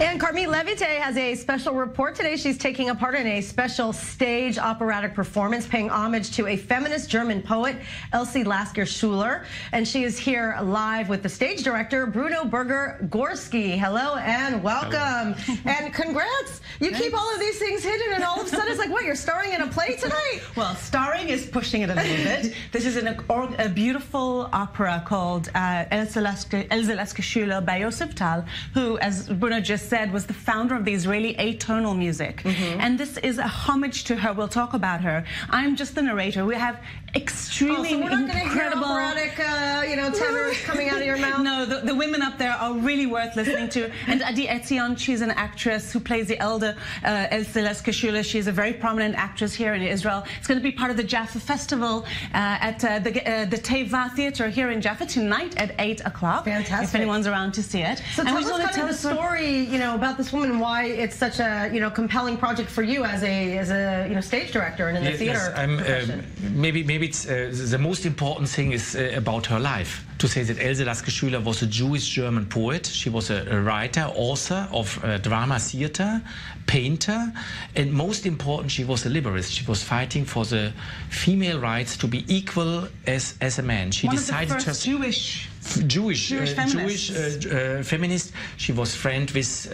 And Carmit Levite has a special report today. She's taking a part in a special stage operatic performance paying homage to a feminist German poet, Else Lasker-Schüler. And she is here live with the stage director, Bruno Berger-Gorski. Hello and welcome. Hello. And congrats. You keep all of these things hidden and all of a sudden it's like, what, you're starring in a play tonight? Well, starring is pushing it a little bit. This is a beautiful opera called Else Lasker-Schüler by Josef Tal, who, as Bruno just said, was the founder of the Israeli atonal music. And this is a homage to her. We'll talk about her. I'm just the narrator. We have extremely so we're not incredible gonna hear operatic, tenors coming out of your mouth. No, the women up there are really worth listening to. And Adi Etzion, she's an actress who plays the elder Else Lasker-Schüler. She's a very prominent actress here in Israel. It's going to be part of the Jaffa Festival at the Teva Theater here in Jaffa tonight at 8 o'clock. Fantastic. If anyone's around to see it. So tell us kind of the story, about this woman, why it's such a, compelling project for you as a stage director and in the theater. Maybe it's the most important thing is about her life. To say that Else Lasker-Schüler was a Jewish German poet. She was a writer, author of drama theater, painter, and most important, she was a liberalist. She was fighting for the female rights to be equal as a man. She decided the first Jewish feminist. She was friend with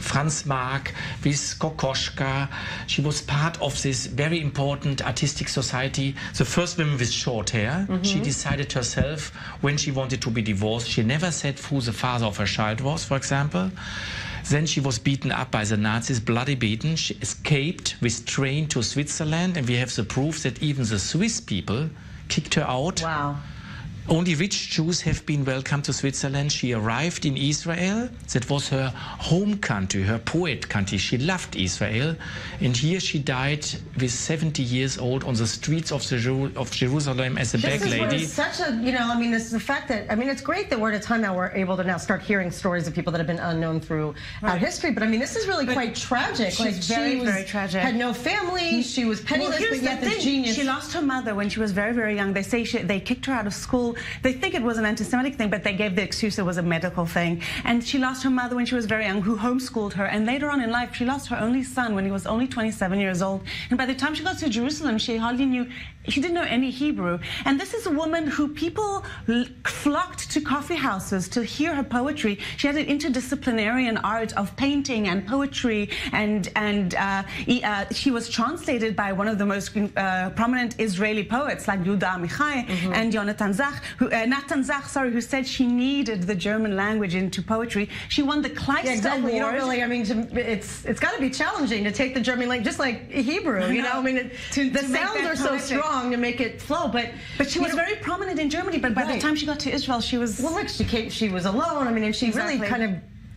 Franz Marc, with Kokoschka. She was part of this very important artistic society. The first woman with short hair. She decided herself when she wanted to be divorced. She never said who the father of her child was, for example. Then she was beaten up by the Nazis, bloody beaten. She escaped with train to Switzerland, and we have the proof that even the Swiss people kicked her out. Wow. Only rich Jews have been welcomed to Switzerland. She arrived in Israel. That was her home country, her poet country. She loved Israel. And here she died with 70 years old on the streets of Jerusalem as a bag lady. This is such a, this is the fact that, it's great that we're at a time now we're able to now start hearing stories of people that have been unknown throughout history. But this is really quite tragic. She's very tragic. Had no family. She was penniless, but yet this genius. She lost her mother when she was very, very young. They say they kicked her out of school. They think it was an anti-Semitic thing, but they gave the excuse it was a medical thing. And she lost her mother when she was very young, who homeschooled her. And later on in life, she lost her only son when he was only 27 years old. And by the time she got to Jerusalem, she didn't know any Hebrew. And this is a woman who people flocked to coffee houses to hear her poetry. She had an interdisciplinary art of painting and poetry, and she was translated by one of the most prominent Israeli poets like Yehuda Amichai and Yonatan Zach, Natan Zach, who said she needed the German language into poetry. She won the Kleist Award. You don't really, it's got to be challenging to take the German language, just like Hebrew, the sounds are so strong to make it flow, but she was very prominent in Germany, but by the time she got to Israel, she was... Well, look, she was alone, and she really kind of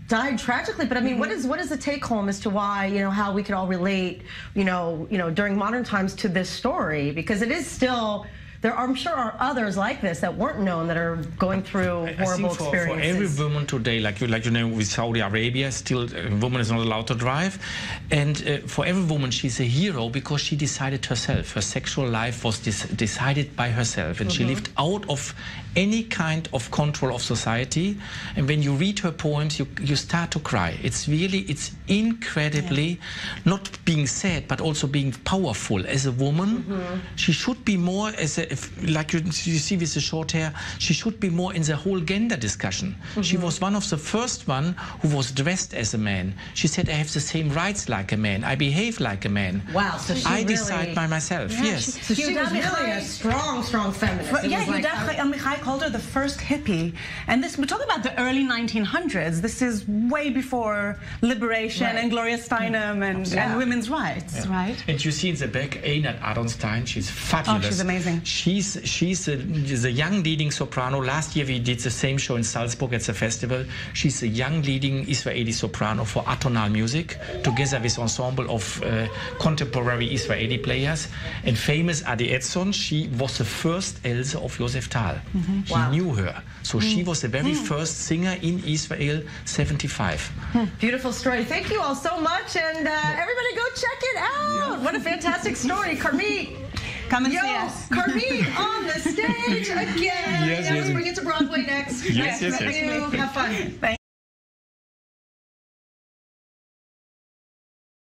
died tragically, but what is the take home as to why, how we could all relate, during modern times to this story, because it is still... I'm sure are others like this that weren't known that are going through horrible experiences. For every woman today, like with Saudi Arabia, still a woman is not allowed to drive. And for every woman, she's a hero because she decided herself. Her sexual life was decided by herself. And she lived out of any kind of control of society. And when you read her poems, you start to cry. It's incredibly not being sad, but also being powerful. As a woman, she should be more like you see with the short hair, she should be more in the whole gender discussion. She was one of the first one who was dressed as a man. She said, I have the same rights like a man. I behave like a man. Wow. So I decide by myself. Yes. So she was really a strong feminist. Yehuda Amichai called her the first hippie. And we're talking about the early 1900s. This is way before liberation and Gloria Steinem and women's rights, right? And you see in the back, Einat Aronstein. She's fabulous. Oh, she's amazing. She's a young leading soprano. Last year we did the same show in Salzburg at the festival. She's a young leading Israeli soprano for atonal music, together with ensemble of contemporary Israeli players. And famous Adi Etzion, she was the first Else of Josef Tal. He knew her. So she was the very first singer in Israel, 75. Beautiful story. Thank you all so much. And everybody go check it out. What a fantastic story. Carmit. Come and see us. Carmit on the stage again. Yes, Let's bring it to Broadway next. Yes. Have fun. Thank